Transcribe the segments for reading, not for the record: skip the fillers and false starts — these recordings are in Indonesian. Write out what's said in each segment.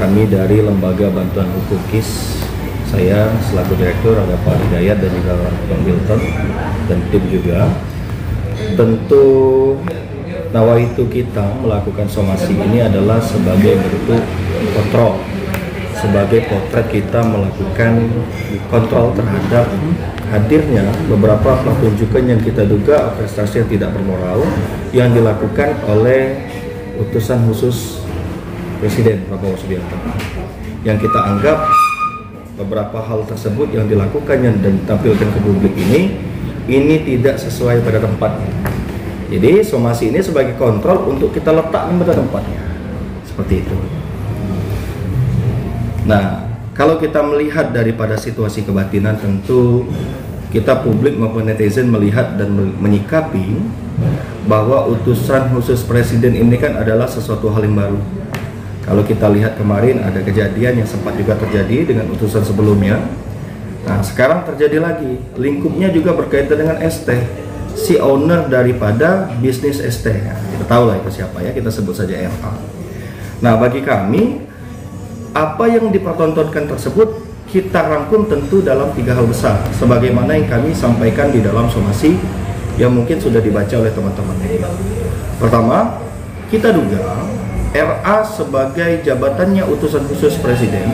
Kami dari Lembaga Bantuan Hukum KIS, saya selaku direktur, ada Pak Hidayat dan juga Bang Milton dan tim juga. Tentu nawaitu kita melakukan somasi ini adalah sebagai bentuk kontrol, sebagai potret kita melakukan kontrol terhadap hadirnya beberapa pertunjukan yang kita duga orkestrasi yang tidak bermoral yang dilakukan oleh utusan khusus Presiden Prabowo Subianto, yang kita anggap beberapa hal tersebut yang dilakukannya dan ditampilkan ke publik ini tidak sesuai pada tempatnya. Jadi somasi ini sebagai kontrol untuk kita letakkan pada tempatnya, seperti itu. Nah, kalau kita melihat daripada situasi kebatinan, tentu kita publik maupun netizen melihat dan menyikapi bahwa utusan khusus Presiden ini kan adalah sesuatu hal yang baru. Kalau kita lihat kemarin ada kejadian yang sempat juga terjadi dengan utusan sebelumnya. Nah, sekarang terjadi lagi. Lingkupnya juga berkaitan dengan ST, si owner daripada bisnis ST. Kita tahu lah itu siapa ya, kita sebut saja RA. Nah, bagi kami, apa yang dipertontonkan tersebut kita rangkum tentu dalam 3 hal besar, sebagaimana yang kami sampaikan di dalam somasi yang mungkin sudah dibaca oleh teman-teman media. Pertama, kita duga RA sebagai jabatannya utusan khusus Presiden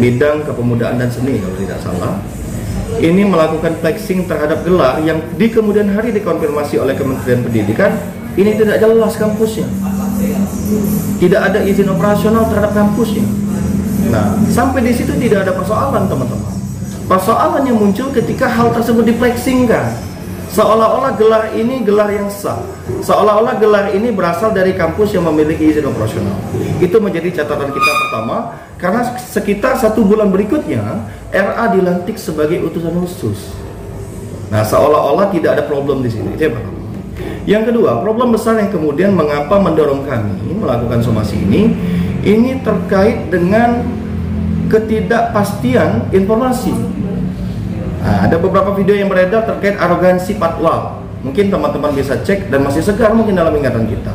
bidang kepemudaan dan seni kalau tidak salah, ini melakukan flexing terhadap gelar yang di kemudian hari dikonfirmasi oleh Kementerian Pendidikan ini tidak jelas kampusnya, tidak ada izin operasional terhadap kampusnya. Nah, sampai di situ tidak ada persoalan, teman-teman. Persoalan yang muncul ketika hal tersebut diflexingkan, seolah-olah gelar ini gelar yang sah, seolah-olah gelar ini berasal dari kampus yang memiliki izin operasional. Itu menjadi catatan kita pertama, karena sekitar 1 bulan berikutnya RA dilantik sebagai utusan khusus. Nah, seolah-olah tidak ada problem di sini. Itu yang pertama. Yang kedua, problem besar yang kemudian mengapa mendorong kami melakukan somasi ini terkait dengan ketidakpastian informasi. Nah, ada beberapa video yang beredar terkait arogansi patwal. Mungkin teman-teman bisa cek dan masih segar mungkin dalam ingatan kita.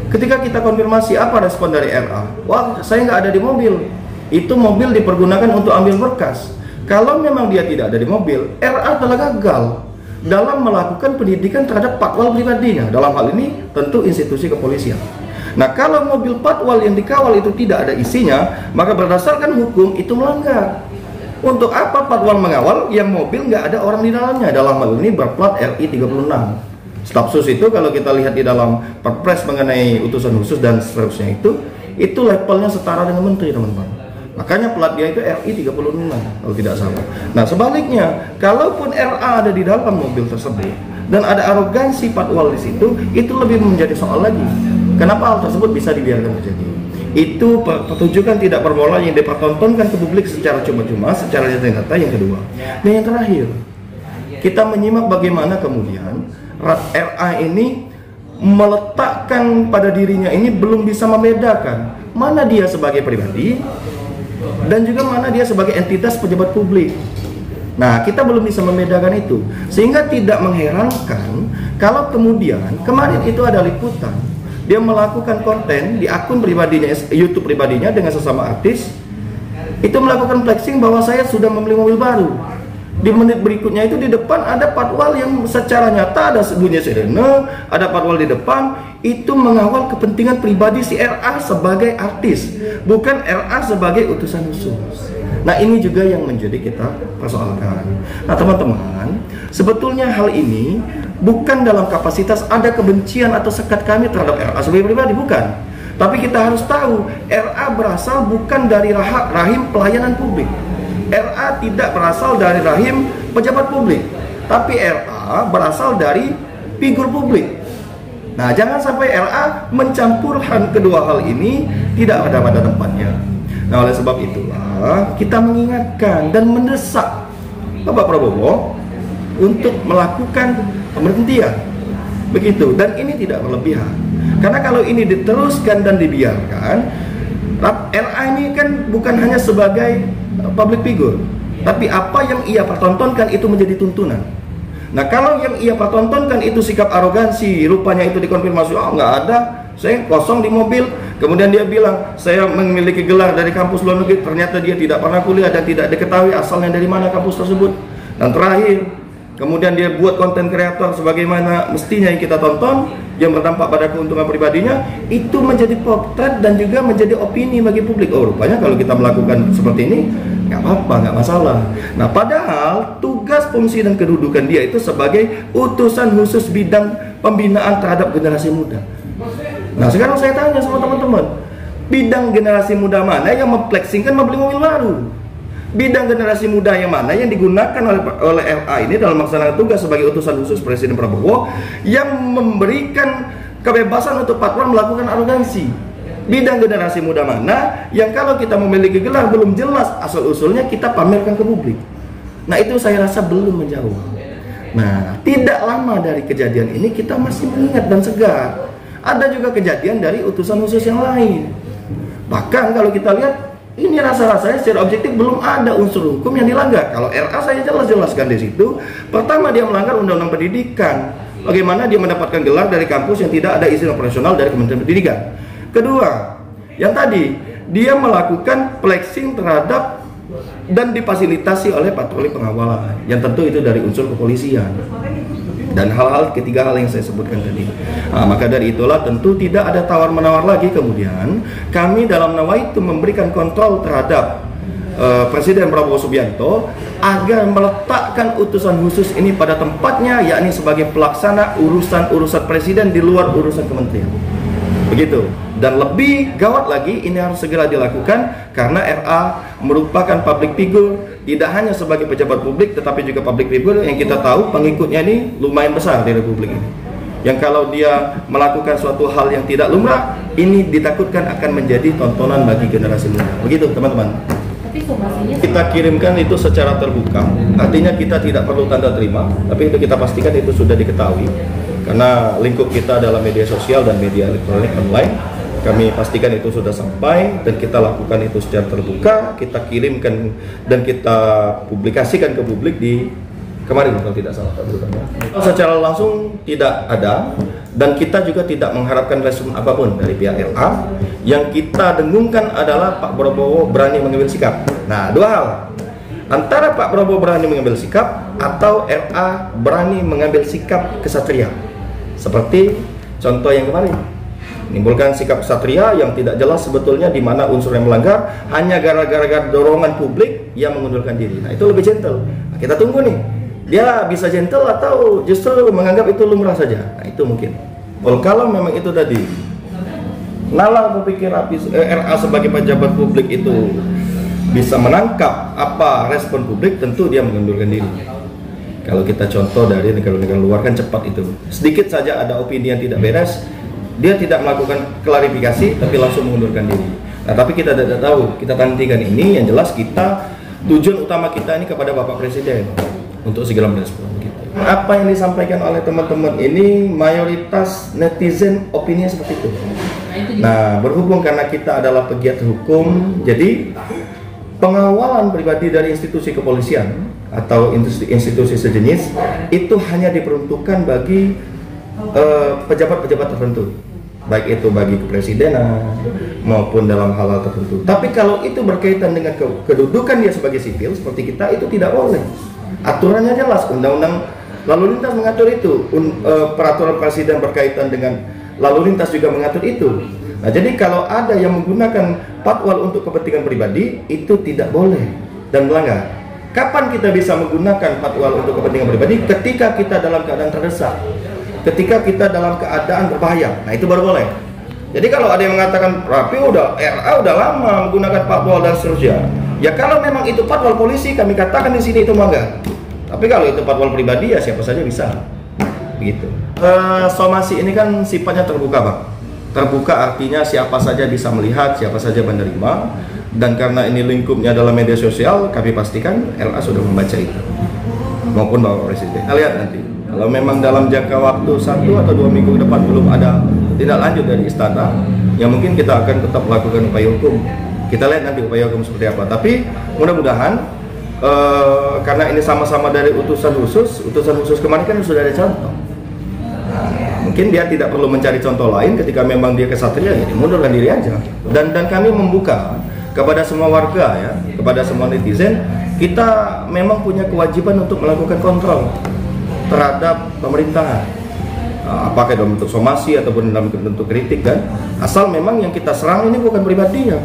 Ketika kita konfirmasi, apa respon dari RA? Wah, saya nggak ada di mobil. Itu mobil dipergunakan untuk ambil berkas. Kalau memang dia tidak ada di mobil, RA telah gagal dalam melakukan pendidikan terhadap patwal pribadinya. Dalam hal ini tentu institusi kepolisian. Nah, kalau mobil patwal yang dikawal itu tidak ada isinya, maka berdasarkan hukum itu melanggar. Untuk apa patwal mengawal yang mobil nggak ada orang di dalamnya? Dalam hal ini berplat RI 36. Staf sus itu kalau kita lihat di dalam perpres mengenai utusan khusus dan seterusnya itu levelnya setara dengan menteri, teman-teman. Makanya plat dia itu RI 36 kalau tidak salah. Nah, sebaliknya, kalaupun RA ada di dalam mobil tersebut dan ada arogansi patwal di situ, itu lebih menjadi soal lagi. Kenapa hal tersebut bisa dibiarkan terjadi? Itu pertunjukan tidak bermoral yang dipertontonkan ke publik secara cuma-cuma, secara nyata yang kedua. Dan yang terakhir, kita menyimak bagaimana kemudian RA ini meletakkan pada dirinya ini belum bisa membedakan mana dia sebagai pribadi dan juga mana dia sebagai entitas pejabat publik. Nah, kita belum bisa membedakan itu, sehingga tidak mengherankan kalau kemudian kemarin itu ada liputan dia melakukan konten di akun pribadinya, YouTube pribadinya dengan sesama artis, itu melakukan flexing bahwa saya sudah membeli mobil baru. Di menit berikutnya itu di depan ada patwal yang secara nyata ada bunyi sirene, ada patwal di depan, itu mengawal kepentingan pribadi si RA sebagai artis, bukan RA sebagai utusan khusus. Nah, ini juga yang menjadi kita persoalkan. Nah, teman-teman, sebetulnya hal ini bukan dalam kapasitas ada kebencian atau sekat kami terhadap RA sebagai pribadi, bukan. Tapi kita harus tahu, RA berasal bukan dari rahim pelayanan publik. RA tidak berasal dari rahim pejabat publik, tapi RA berasal dari figur publik. Nah, jangan sampai RA mencampurkan kedua hal ini, tidak ada pada tempatnya. Nah, oleh sebab itulah kita mengingatkan dan mendesak Bapak Prabowo untuk melakukan pemberhentian. Begitu, dan ini tidak berlebihan. Karena kalau ini diteruskan dan dibiarkan, RA ini kan bukan hanya sebagai public figure, tapi apa yang ia pertontonkan itu menjadi tuntunan. Nah, kalau yang ia pertontonkan itu sikap arogansi, rupanya itu dikonfirmasi, oh nggak ada, saya kosong di mobil, Kemudian dia bilang, saya memiliki gelar dari kampus luar negeri, ternyata dia tidak pernah kuliah dan tidak diketahui asalnya dari mana kampus tersebut. Dan terakhir, kemudian dia buat konten kreator sebagaimana mestinya yang kita tonton, yang berdampak pada keuntungan pribadinya, itu menjadi potret dan juga menjadi opini bagi publik. Oh, rupanya kalau kita melakukan seperti ini, nggak apa-apa, nggak masalah. Nah, padahal tugas, fungsi, dan kedudukan dia itu sebagai utusan khusus bidang pembinaan terhadap generasi muda. Nah, sekarang saya tanya sama teman-teman, bidang generasi muda mana yang memfleksingkan membeli mobil baru? Bidang generasi muda yang mana yang digunakan oleh RA ini dalam melaksanakan tugas sebagai utusan khusus Presiden Prabowo yang memberikan kebebasan untuk patwal melakukan arogansi? Bidang generasi muda mana yang kalau kita memiliki gelar belum jelas asal-usulnya kita pamerkan ke publik? Nah, itu saya rasa belum menjawab. Nah, tidak lama dari kejadian ini kita masih mengingat dan segar. Ada juga kejadian dari utusan khusus yang lain. Bahkan kalau kita lihat, ini rasa-rasanya secara objektif belum ada unsur hukum yang dilanggar. Kalau RA saya jelas-jelaskan di situ. Pertama, dia melanggar Undang-Undang Pendidikan. Bagaimana dia mendapatkan gelar dari kampus yang tidak ada izin operasional dari Kementerian Pendidikan. Kedua, yang tadi dia melakukan flexing terhadap dan difasilitasi oleh patroli pengawalan, yang tentu itu dari unsur kepolisian. Dan hal-hal ketiga hal yang saya sebutkan tadi. Nah, maka dari itulah tentu tidak ada tawar-menawar lagi. Kemudian kami dalam Nawaitu memberikan kontrol terhadap Presiden Prabowo Subianto agar meletakkan utusan khusus ini pada tempatnya, yakni sebagai pelaksana urusan-urusan presiden di luar urusan kementerian. Begitu. Dan lebih gawat lagi, ini harus segera dilakukan karena RA merupakan public figure, tidak hanya sebagai pejabat publik tetapi juga public figure yang kita tahu pengikutnya ini lumayan besar di republik ini. Yang kalau dia melakukan suatu hal yang tidak lumrah, ini ditakutkan akan menjadi tontonan bagi generasi muda. Begitu, teman-teman. Kita kirimkan itu secara terbuka, artinya kita tidak perlu tanda terima, tapi itu kita pastikan itu sudah diketahui. Karena lingkup kita adalah media sosial dan media elektronik online, kami pastikan itu sudah sampai dan kita lakukan itu secara terbuka, kita kirimkan dan kita publikasikan ke publik di kemarin kalau tidak salah. Secara langsung tidak ada dan kita juga tidak mengharapkan respon apapun dari pihak RA. Yang kita dengungkan adalah Pak Prabowo berani mengambil sikap. Nah, dua hal. Antara Pak Prabowo berani mengambil sikap atau RA berani mengambil sikap kesatria. Seperti contoh yang kemarin, menimbulkan sikap kesatria yang tidak jelas sebetulnya di mana unsur yang melanggar, hanya gara-gara dorongan publik yang mengundurkan diri. Nah, itu lebih gentle. Nah, kita tunggu nih, dia bisa gentle atau justru menganggap itu lumrah saja. Nah, itu mungkin. Kalau memang itu tadi, nalar berpikir RA sebagai pejabat publik itu bisa menangkap apa respon publik, tentu dia mengundurkan diri. Kalau kita contoh dari negara-negara luar kan cepat itu. Sedikit saja ada opini yang tidak beres, dia tidak melakukan klarifikasi tapi langsung mengundurkan diri. Nah, tapi kita tidak tahu, kita tantikan ini. Yang jelas kita, tujuan utama kita ini kepada Bapak Presiden untuk segera merespon. Apa yang disampaikan oleh teman-teman ini mayoritas netizen opini seperti itu. Nah, berhubung karena kita adalah pegiat hukum, jadi pengawalan pribadi dari institusi kepolisian atau institusi sejenis itu hanya diperuntukkan bagi pejabat-pejabat tertentu, baik itu bagi kepresidenan maupun dalam hal-hal tertentu. Tapi kalau itu berkaitan dengan kedudukan dia sebagai sipil seperti kita, itu tidak boleh. Aturannya jelas, undang-undang lalu lintas mengatur itu, peraturan presiden berkaitan dengan lalu lintas juga mengatur itu. Nah, jadi kalau ada yang menggunakan patwal untuk kepentingan pribadi, itu tidak boleh dan melanggar. Kapan kita bisa menggunakan patwal untuk kepentingan pribadi? Ketika kita dalam keadaan terdesak, ketika kita dalam keadaan berbahaya. Nah, itu baru boleh. Jadi kalau ada yang mengatakan Rapi RA udah lama menggunakan patwal dan seterusnya, ya kalau memang itu patwal polisi, kami katakan di sini itu melanggar. Tapi kalau itu patwal pribadi, ya siapa saja bisa. Begitu. Somasi ini kan sifatnya terbuka, Bang. Terbuka artinya siapa saja bisa melihat, siapa saja menerima. Dan karena ini lingkupnya adalah media sosial, kami pastikan RA sudah membaca itu maupun Bapak Presiden. Kita lihat nanti, kalau memang dalam jangka waktu 1 atau 2 minggu ke depan belum ada tindak lanjut dari istana, ya mungkin kita akan tetap melakukan upaya hukum. Kita lihat nanti upaya hukum seperti apa. Tapi mudah-mudahan karena ini sama-sama dari utusan khusus kemarin kan sudah ada contoh. Nah, mungkin Mungkin dia tidak perlu mencari contoh lain, ketika memang dia kesatria, ya mundurkan diri aja. Dan kami membuka kepada semua warga ya, kepada semua netizen, kita memang punya kewajiban untuk melakukan kontrol terhadap pemerintahan, apakah dalam bentuk somasi ataupun dalam bentuk kritik kan. Asal memang yang kita serang ini bukan pribadinya,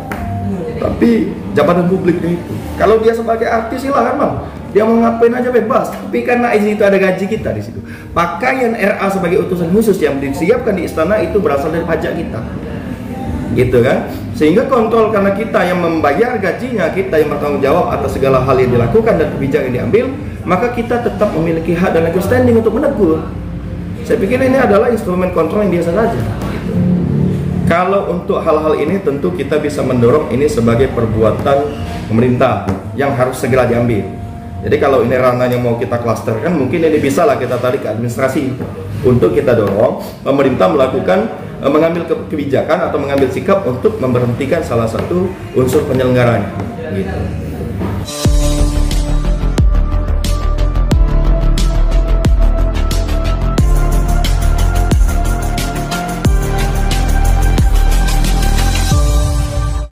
tapi jabatan publiknya itu. Kalau dia sebagai artis silahkan bang, dia mau ngapain aja bebas, tapi karena di situ ada gaji kita di situ. Pakaian RA sebagai utusan khusus yang disiapkan di istana itu berasal dari pajak kita, gitu kan. Sehingga kontrol karena kita yang membayar gajinya, kita yang bertanggung jawab atas segala hal yang dilakukan dan kebijakan yang diambil, maka kita tetap memiliki hak dan legal standing untuk menegur. Saya pikir ini adalah instrumen kontrol yang biasa saja. Kalau untuk hal-hal ini tentu kita bisa mendorong ini sebagai perbuatan pemerintah yang harus segera diambil. Jadi kalau ini ranahnya mau kita klasterkan, mungkin ini bisa lah kita tarik ke administrasi untuk kita dorong pemerintah melakukan mengambil kebijakan atau mengambil sikap untuk memberhentikan salah satu unsur penyelenggaranya gitu.